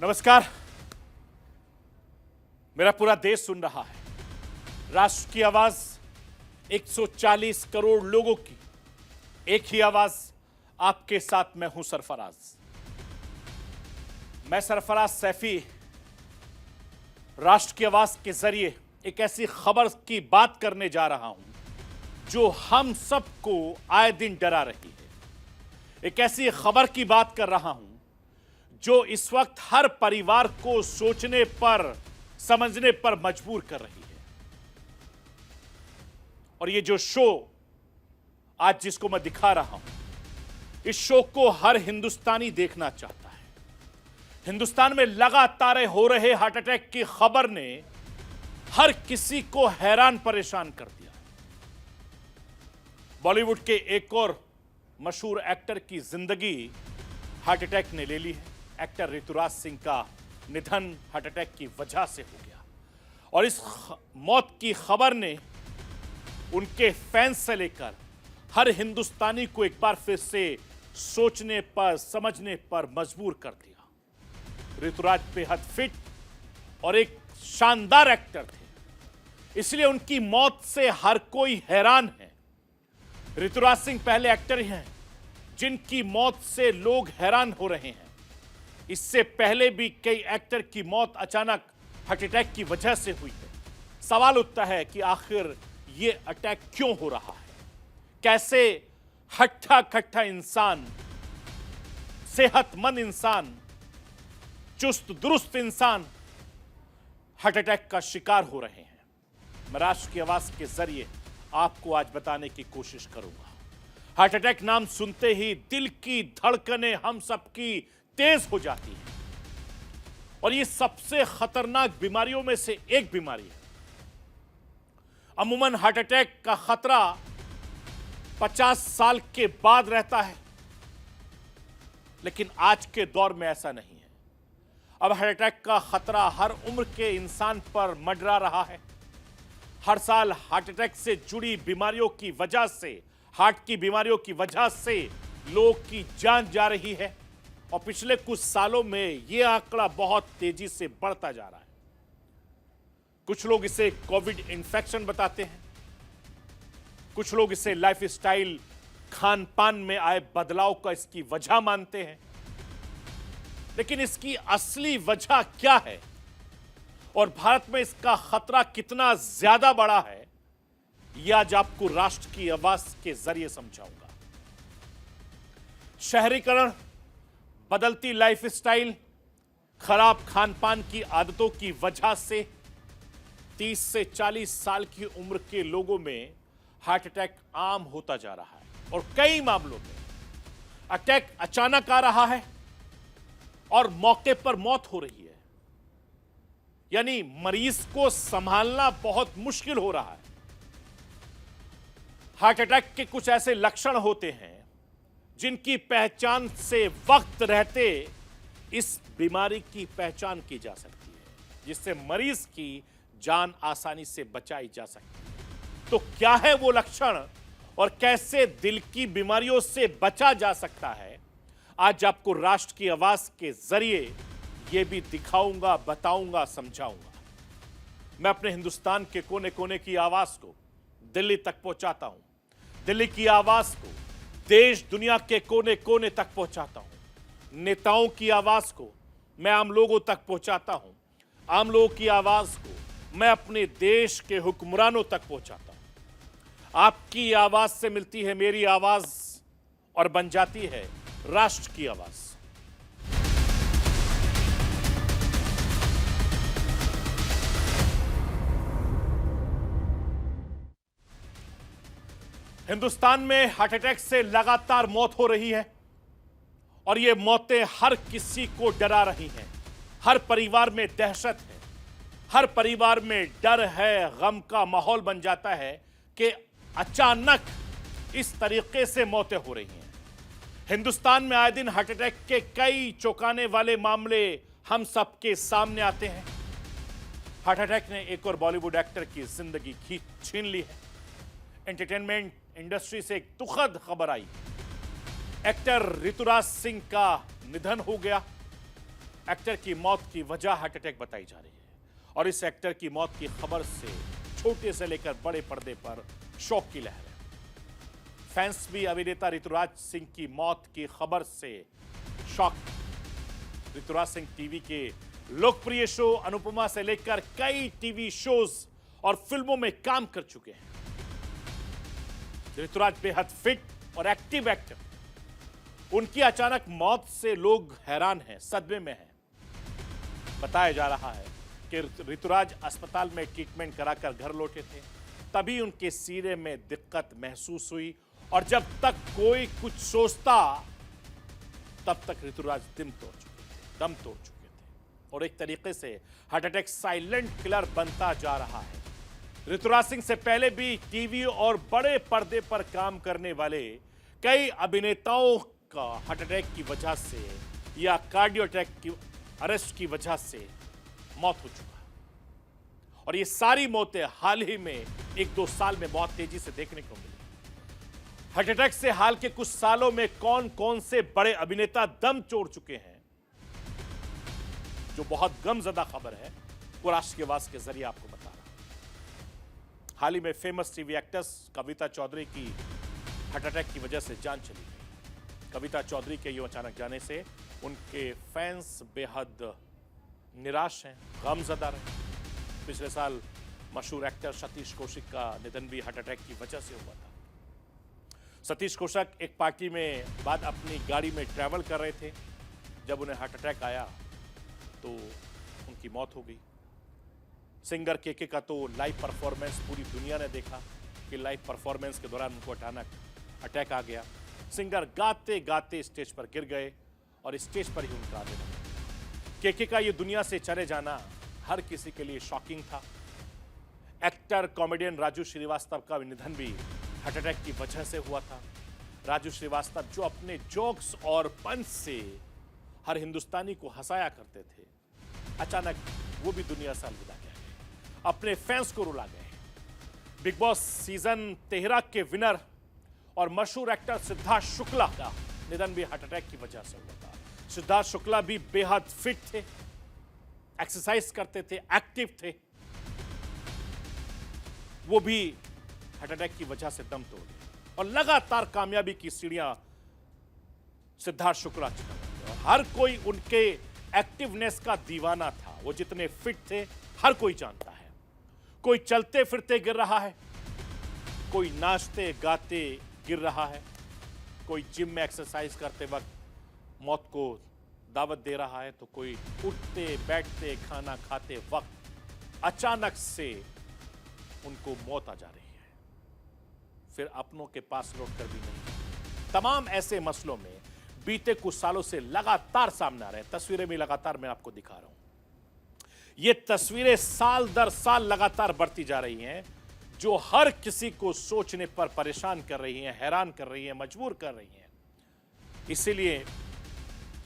नमस्कार। मेरा पूरा देश सुन रहा है। राष्ट्र की आवाज 140 करोड़ लोगों की एक ही आवाज। आपके साथ मैं हूं सरफराज। मैं सरफराज सैफी राष्ट्र की आवाज के जरिए एक ऐसी खबर की बात करने जा रहा हूं जो हम सबको आए दिन डरा रही है। एक ऐसी खबर की बात कर रहा हूं जो इस वक्त हर परिवार को सोचने पर, समझने पर मजबूर कर रही है। और ये जो शो आज जिसको मैं दिखा रहा हूं, इस शो को हर हिंदुस्तानी देखना चाहता है। हिंदुस्तान में लगातार हो रहे हार्ट अटैक की खबर ने हर किसी को हैरान परेशान कर दिया। बॉलीवुड के एक और मशहूर एक्टर की जिंदगी हार्ट अटैक ने ले ली है। एक्टर ऋतुराज सिंह का निधन हार्ट अटैक की वजह से हो गया और इस मौत की खबर ने उनके फैंस से लेकर हर हिंदुस्तानी को एक बार फिर से सोचने पर, समझने पर मजबूर कर दिया। ऋतुराज बेहद फिट और एक शानदार एक्टर थे, इसलिए उनकी मौत से हर कोई हैरान है। ऋतुराज सिंह पहले एक्टर ही हैं जिनकी मौत से लोग हैरान हो रहे हैं। इससे पहले भी कई एक्टर की मौत अचानक हार्ट अटैक की वजह से हुई है। सवाल उठता है कि आखिर ये अटैक क्यों हो रहा है? कैसे हट्ठा कट्ठा इंसान, सेहतमंद इंसान, चुस्त दुरुस्त इंसान हार्ट अटैक का शिकार हो रहे हैं? मैं राष्ट्र की आवाज के जरिए आपको आज बताने की कोशिश करूंगा। हार्ट अटैक नाम सुनते ही दिल की धड़कनें हम सबकी तेज हो जाती है और ये सबसे खतरनाक बीमारियों में से एक बीमारी है। अमूमन हार्ट अटैक का खतरा 50 साल के बाद रहता है, लेकिन आज के दौर में ऐसा नहीं है। अब हार्ट अटैक का खतरा हर उम्र के इंसान पर मंडरा रहा है। हर साल हार्ट अटैक से जुड़ी बीमारियों की वजह से, हार्ट की बीमारियों की वजह से लोगों की जान जा रही है और पिछले कुछ सालों में यह आंकड़ा बहुत तेजी से बढ़ता जा रहा है। कुछ लोग इसे कोविड इन्फेक्शन बताते हैं, कुछ लोग इसे लाइफस्टाइल, खान पान में आए बदलाव का इसकी वजह मानते हैं। लेकिन इसकी असली वजह क्या है और भारत में इसका खतरा कितना ज्यादा बड़ा है, यह आज आपको राष्ट्र की आवाज के जरिए समझाऊंगा। शहरीकरण, बदलती लाइफस्टाइल, खराब खान पान की आदतों की वजह से 30 से 40 साल की उम्र के लोगों में हार्ट अटैक आम होता जा रहा है और कई मामलों में अटैक अचानक आ रहा है और मौके पर मौत हो रही है। यानी मरीज को संभालना बहुत मुश्किल हो रहा है। हार्ट अटैक के कुछ ऐसे लक्षण होते हैं जिनकी पहचान से वक्त रहते इस बीमारी की पहचान की जा सकती है, जिससे मरीज की जान आसानी से बचाई जा सकती है। तो क्या है वो लक्षण और कैसे दिल की बीमारियों से बचा जा सकता है, आज आपको राष्ट्र की आवाज के जरिए ये भी दिखाऊंगा, बताऊंगा, समझाऊंगा। मैं अपने हिंदुस्तान के कोने कोने की आवाज को दिल्ली तक पहुंचाता हूं। दिल्ली की आवाज को देश दुनिया के कोने कोने तक पहुंचाता हूं। नेताओं की आवाज को मैं आम लोगों तक पहुंचाता हूं। आम लोगों की आवाज को मैं अपने देश के हुक्मरानों तक पहुंचाता हूं। आपकी आवाज से मिलती है मेरी आवाज और बन जाती है राष्ट्र की आवाज। हिंदुस्तान में हार्ट अटैक से लगातार मौत हो रही है और ये मौतें हर किसी को डरा रही हैं। हर परिवार में दहशत है, हर परिवार में डर है, गम का माहौल बन जाता है कि अचानक इस तरीके से मौतें हो रही हैं। हिंदुस्तान में आए दिन हार्ट अटैक के कई चौंकाने वाले मामले हम सबके सामने आते हैं। हार्ट अटैक ने एक और बॉलीवुड एक्टर की जिंदगी छीन ली है। एंटरटेनमेंट इंडस्ट्री से एक दुखद खबर आई। एक्टर ऋतुराज सिंह का निधन हो गया। एक्टर की मौत की वजह हार्ट अटैक बताई जा रही है और इस एक्टर की मौत की खबर से छोटे से लेकर बड़े पर्दे पर शोक की लहर है। फैंस भी अभिनेता ऋतुराज सिंह की मौत की खबर से शॉक। ऋतुराज सिंह टीवी के लोकप्रिय शो अनुपमा से लेकर कई टीवी शोज और फिल्मों में काम कर चुके हैं। ऋतुराज बेहद फिट और एक्टिव एक्टर, उनकी अचानक मौत से लोग हैरान हैं, सदमे में हैं। बताया जा रहा है कि ऋतुराज अस्पताल में ट्रीटमेंट कराकर घर लौटे थे, तभी उनके सीने में दिक्कत महसूस हुई और जब तक कोई कुछ सोचता तब तक ऋतुराज दम तोड़ चुके थे और एक तरीके से हार्ट अटैक साइलेंट किलर बनता जा रहा है। ऋतुराज सिंह से पहले भी टीवी और बड़े पर्दे पर काम करने वाले कई अभिनेताओं का हार्ट अटैक की वजह से या कार्डियो अटैक की अरेस्ट की वजह से मौत हो चुका है और ये सारी मौतें हाल ही में 1-2 साल में बहुत तेजी से देखने को मिली। हार्ट अटैक से हाल के कुछ सालों में कौन कौन से बड़े अभिनेता दम तोड़ चुके हैं, जो बहुत गमजदा खबर है, वो राष्ट्र के आवाज के जरिए आपको बता रहा हूं। हाल ही में फेमस टीवी एक्ट्रेस कविता चौधरी की हार्ट अटैक की वजह से जान चली गई। कविता चौधरी के यूं अचानक जाने से उनके फैंस बेहद निराश हैं, गमजदा रहे। पिछले साल मशहूर एक्टर सतीश कौशिक का निधन भी हार्ट अटैक की वजह से हुआ था। सतीश कौशिक एक पार्टी में बाद अपनी गाड़ी में ट्रैवल कर रहे थे, जब उन्हें हार्ट अटैक आया तो उनकी मौत हो गई। सिंगर केके का तो लाइव परफॉर्मेंस पूरी दुनिया ने देखा कि लाइव परफॉर्मेंस के दौरान उनको अचानक अटैक आ गया। सिंगर गाते गाते स्टेज पर गिर गए और स्टेज पर ही उनका निधन हो। केके का ये दुनिया से चले जाना हर किसी के लिए शॉकिंग था। एक्टर कॉमेडियन राजू श्रीवास्तव का निधन भी हार्ट अटैक की वजह से हुआ था। राजू श्रीवास्तव जो अपने जोक्स और पंच से हर हिंदुस्तानी को हंसाया करते थे, अचानक वो भी दुनिया से अलविदा कह गए, अपने फैंस को रुला गए। बिग बॉस सीजन 13 के विनर और मशहूर एक्टर सिद्धार्थ शुक्ला का निधन भी हार्ट अटैक की वजह से हुआ था। सिद्धार्थ शुक्ला भी बेहद फिट थे, एक्सरसाइज करते थे, एक्टिव थे, वो भी हार्ट अटैक की वजह से दम तोड़ गए और लगातार कामयाबी की सीढ़ियां सिद्धार्थ शुक्ला चढ़ रहे थे। हर कोई उनके एक्टिवनेस का दीवाना था। वो जितने फिट थे हर कोई जानता है। कोई चलते फिरते गिर रहा है, कोई नाचते गाते गिर रहा है, कोई जिम में एक्सरसाइज करते वक्त मौत को दावत दे रहा है, तो कोई उठते बैठते खाना खाते वक्त अचानक से उनको मौत आ जा रही है, फिर अपनों के पास लौटकर भी नहीं। तमाम ऐसे मसलों में बीते कुछ सालों से लगातार सामने आ रहे हैं। तस्वीरें भी लगातार मैं आपको दिखा रहा हूं। ये तस्वीरें साल दर साल लगातार बढ़ती जा रही हैं, जो हर किसी को सोचने पर परेशान कर रही हैं, हैरान कर रही हैं, मजबूर कर रही हैं। इसीलिए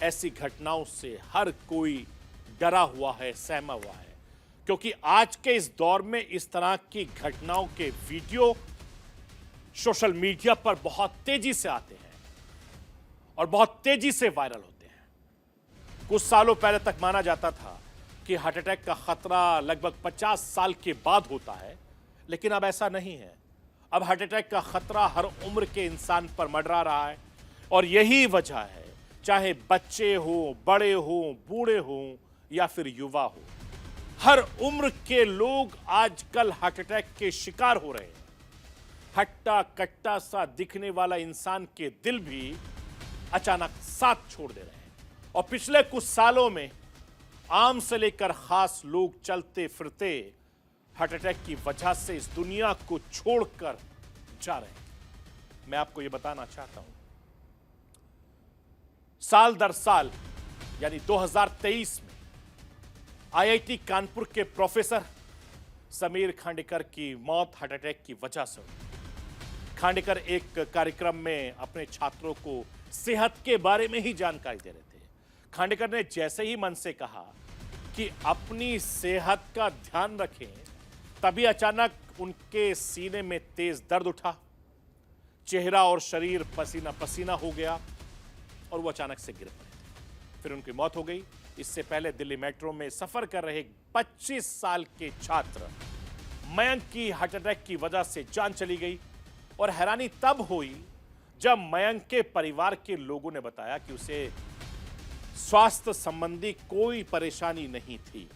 ऐसी घटनाओं से हर कोई डरा हुआ है, सहमा हुआ है, क्योंकि आज के इस दौर में इस तरह की घटनाओं के वीडियो सोशल मीडिया पर बहुत तेजी से आते हैं और बहुत तेजी से वायरल होते हैं। कुछ सालों पहले तक माना जाता था कि हार्ट अटैक का खतरा लगभग 50 साल के बाद होता है, लेकिन अब ऐसा नहीं है। अब हार्ट अटैक का खतरा हर उम्र के इंसान पर मंडरा रहा है और यही वजह है, चाहे बच्चे हो, बड़े हो, बूढ़े हो या फिर युवा हो, हर उम्र के लोग आजकल हार्ट अटैक के शिकार हो रहे हैं। हट्टा कट्टा सा दिखने वाला इंसान के दिल भी अचानक साथ छोड़ दे रहे हैं और पिछले कुछ सालों में आम से लेकर खास लोग चलते फिरते हार्ट अटैक की वजह से इस दुनिया को छोड़कर जा रहे हैं। मैं आपको यह बताना चाहता हूं, साल दर साल यानी 2023 में आईआईटी कानपुर के प्रोफेसर समीर खांडेकर की मौत हार्ट अटैक की वजह से हुई। खांडेकर एक कार्यक्रम में अपने छात्रों को सेहत के बारे में ही जानकारी दे रहे थे। खांडेकर ने जैसे ही मन से कहा कि अपनी सेहत का ध्यान रखें, तभी अचानक उनके सीने में तेज दर्द उठा, चेहरा और शरीर पसीना पसीना हो गया और वो अचानक से गिर पड़े। फिर उनकी मौत हो गई इससे पहले दिल्ली मेट्रो में सफर कर रहे 25 साल के छात्र मयंक की हार्ट अटैक की वजह से जान चली गई और हैरानी तब हुई जब मयंक के परिवार के लोगों ने बताया कि उसे स्वास्थ्य संबंधी कोई परेशानी नहीं थी।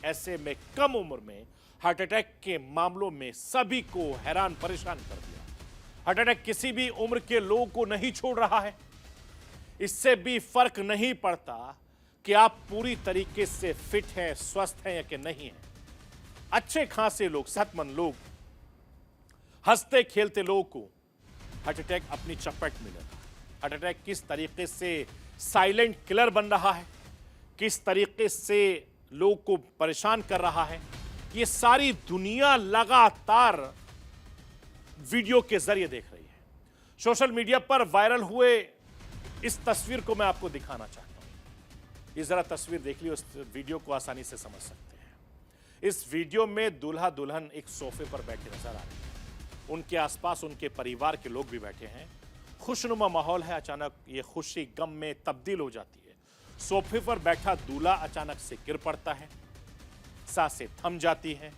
ऐसे में कम उम्र में हार्ट अटैक के मामलों में सभी को हैरान परेशान कर दिया। हार्ट अटैक किसी भी उम्र के लोगों को नहीं छोड़ रहा है। इससे भी फर्क नहीं पड़ता कि आप पूरी तरीके से फिट हैं, स्वस्थ हैं या कि नहीं हैं। अच्छे खासे लोग, सेहतमंद लोग, हंसते खेलते लोगों को हार्ट अटैक अपनी चपेट में ले रहा है। हार्ट अटैक किस तरीके से साइलेंट किलर बन रहा है, किस तरीके से लोगों को परेशान कर रहा है, ये सारी दुनिया लगातार वीडियो के जरिए देख रही है। सोशल मीडिया पर वायरल हुए इस तस्वीर को मैं आपको दिखाना चाहता हूं। ये जरा तस्वीर देख ली, उस वीडियो को आसानी से समझ सकते हैं। इस वीडियो में दूल्हा दुल्हन एक सोफे पर बैठे नजर आ रहे हैं। उनके आसपास उनके परिवार के लोग भी बैठे हैं। खुशनुमा माहौल है। अचानक ये खुशी गम में तब्दील हो जाती है। सोफे पर बैठा दूल्हा अचानक से गिर पड़ता है, सांसें थम जाती हैं।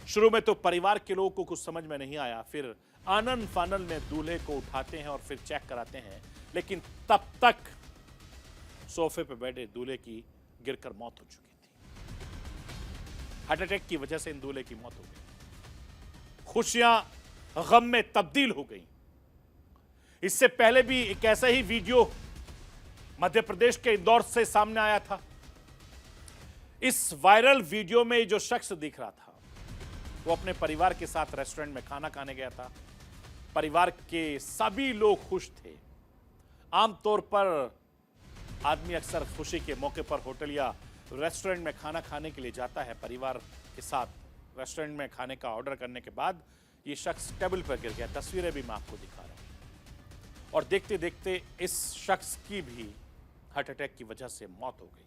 शुरू में तो परिवार के लोगों को कुछ समझ में नहीं आया, फिर आनन फानन में दूल्हे को उठाते हैं और फिर चेक कराते हैं, लेकिन तब तक सोफे पर बैठे दूल्हे की गिरकर मौत हो चुकी थी। हार्ट अटैक की वजह से इन दूल्हे की मौत हो गई। खुशियां गम में तब्दील हो गई। इससे पहले भी एक ऐसा ही वीडियो मध्य प्रदेश के इंदौर से सामने आया था। इस वायरल वीडियो में जो शख्स दिख रहा था वो अपने परिवार के साथ रेस्टोरेंट में खाना खाने गया था। परिवार के सभी लोग खुश थे। आमतौर पर आदमी अक्सर खुशी के मौके पर होटल या रेस्टोरेंट में खाना खाने के लिए जाता है। परिवार के साथ रेस्टोरेंट में खाने का ऑर्डर करने के बाद ये शख्स टेबल पर गिर गया। तस्वीरें भी मैं आपको दिखा रहा हूं। और देखते देखते इस शख्स की भी हार्ट अटैक की वजह से मौत हो गई।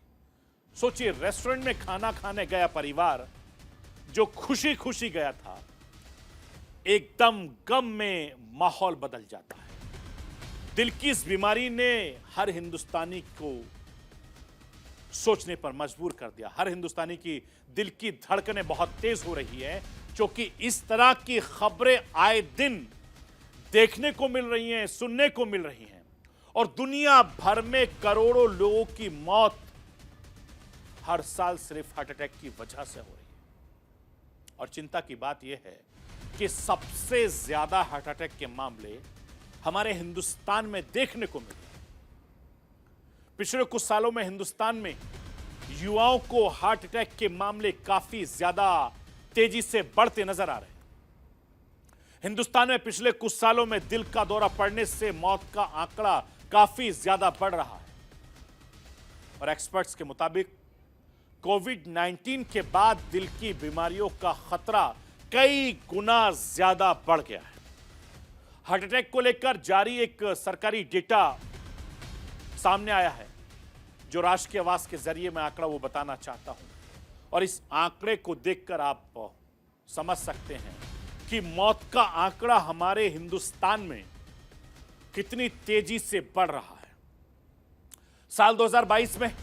सोचिए, रेस्टोरेंट में खाना खाने गया परिवार जो खुशी खुशी गया था, एकदम गम में माहौल बदल जाता है। दिल की इस बीमारी ने हर हिंदुस्तानी को सोचने पर मजबूर कर दिया। हर हिंदुस्तानी की दिल की धड़कनें बहुत तेज हो रही है, क्योंकि इस तरह की खबरें आए दिन देखने को मिल रही हैं, सुनने को मिल रही हैं। और दुनिया भर में करोड़ों लोगों की मौत हर साल सिर्फ हार्ट अटैक की वजह से हो रही है। और चिंता की बात यह है कि सबसे ज्यादा हार्ट अटैक के मामले हमारे हिंदुस्तान में देखने को मिले। पिछले कुछ सालों में हिंदुस्तान में युवाओं को हार्ट अटैक के मामले काफी ज्यादा तेजी से बढ़ते नजर आ रहे हैं। हिंदुस्तान में पिछले कुछ सालों में दिल का दौरा पड़ने से मौत का आंकड़ा काफी ज्यादा बढ़ रहा है। और एक्सपर्ट्स के मुताबिक कोविड-19 के बाद दिल की बीमारियों का खतरा कई गुना ज्यादा बढ़ गया है। हार्ट अटैक को लेकर जारी एक सरकारी डेटा सामने आया है, जो राष्ट्रीय आवाज के जरिए मैं आंकड़ा वो बताना चाहता हूं। और इस आंकड़े को देखकर आप समझ सकते हैं कि मौत का आंकड़ा हमारे हिंदुस्तान में कितनी तेजी से बढ़ रहा है। साल 2022 में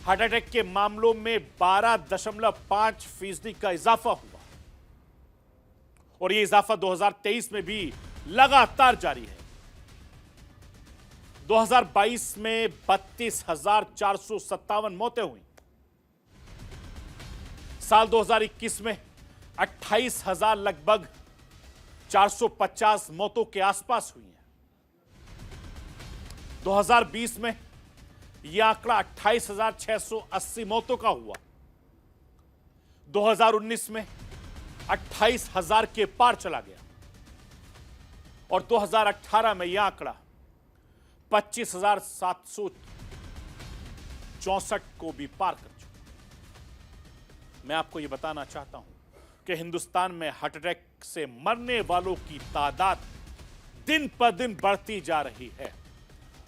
हार्ट अटैक के मामलों में 12.5% का इजाफा हुआ और यह इजाफा 2023 में भी लगातार जारी है। 2022 में 32,457 मौतें हुई। साल 2021 में 28,000 लगभग 450 मौतों के आसपास हुई हैं। 2020 में यह आंकड़ा 28,680 मौतों का हुआ। 2019 में 28,000 के पार चला गया और 2018 में यह आंकड़ा 25,764 को भी पार कर चुका। मैं आपको यह बताना चाहता हूं कि हिंदुस्तान में हार्ट अटैक से मरने वालों की तादाद दिन पर दिन बढ़ती जा रही है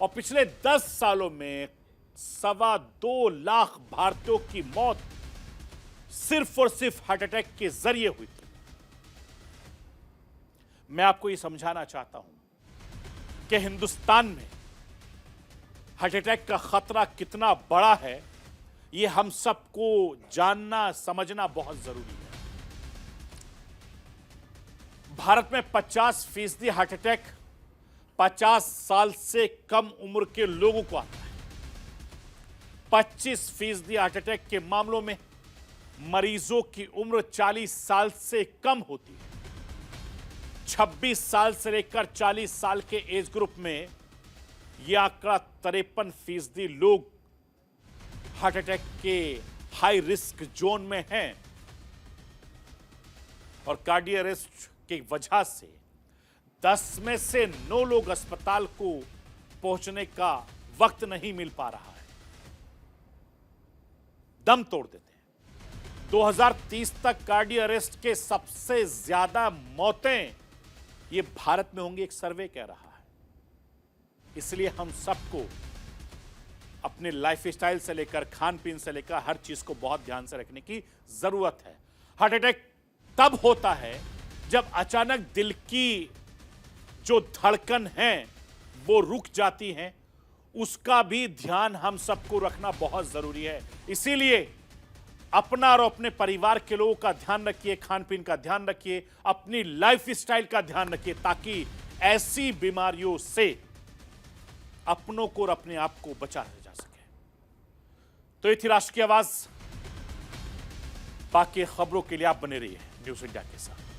और पिछले 10 सालों में 2.25 लाख भारतीयों की मौत सिर्फ और सिर्फ हार्ट अटैक के जरिए हुई थी। मैं आपको यह समझाना चाहता हूं कि हिंदुस्तान में हार्ट अटैक का खतरा कितना बड़ा है, ये हम सबको जानना समझना बहुत जरूरी है। भारत में 50% हार्ट अटैक 50 साल से कम उम्र के लोगों को आता है। 25% हार्ट अटैक के मामलों में मरीजों की उम्र 40 साल से कम होती है। 26 साल से लेकर 40 साल के एज ग्रुप में यह आंकड़ा 53% लोग हार्ट अटैक के हाई रिस्क जोन में हैं और कार्डियक अरेस्ट की वजह से 10 में से 9 लोग अस्पताल को पहुंचने का वक्त नहीं मिल पा रहा है, दम तोड़ देते हैं। 2030 तक कार्डियक अरेस्ट के सबसे ज्यादा मौतें ये भारत में होंगी, एक सर्वे कह रहा है। इसलिए हम सबको अपने लाइफस्टाइल से लेकर खान पीन से लेकर हर चीज को बहुत ध्यान से रखने की जरूरत है। हार्ट अटैक तब होता है जब अचानक दिल की जो धड़कन है वो रुक जाती है, उसका भी ध्यान हम सबको रखना बहुत जरूरी है। इसीलिए अपना और अपने परिवार के लोगों का ध्यान रखिए, खान पीन का ध्यान रखिए, अपनी लाइफस्टाइल का ध्यान रखिए, ताकि ऐसी बीमारियों से अपनों को और अपने आप को बचाया जा सके। तो ये थी राष्ट्र की आवाज। बाकी खबरों के लिए आप बने रहिए न्यूज़ इंडिया के साथ।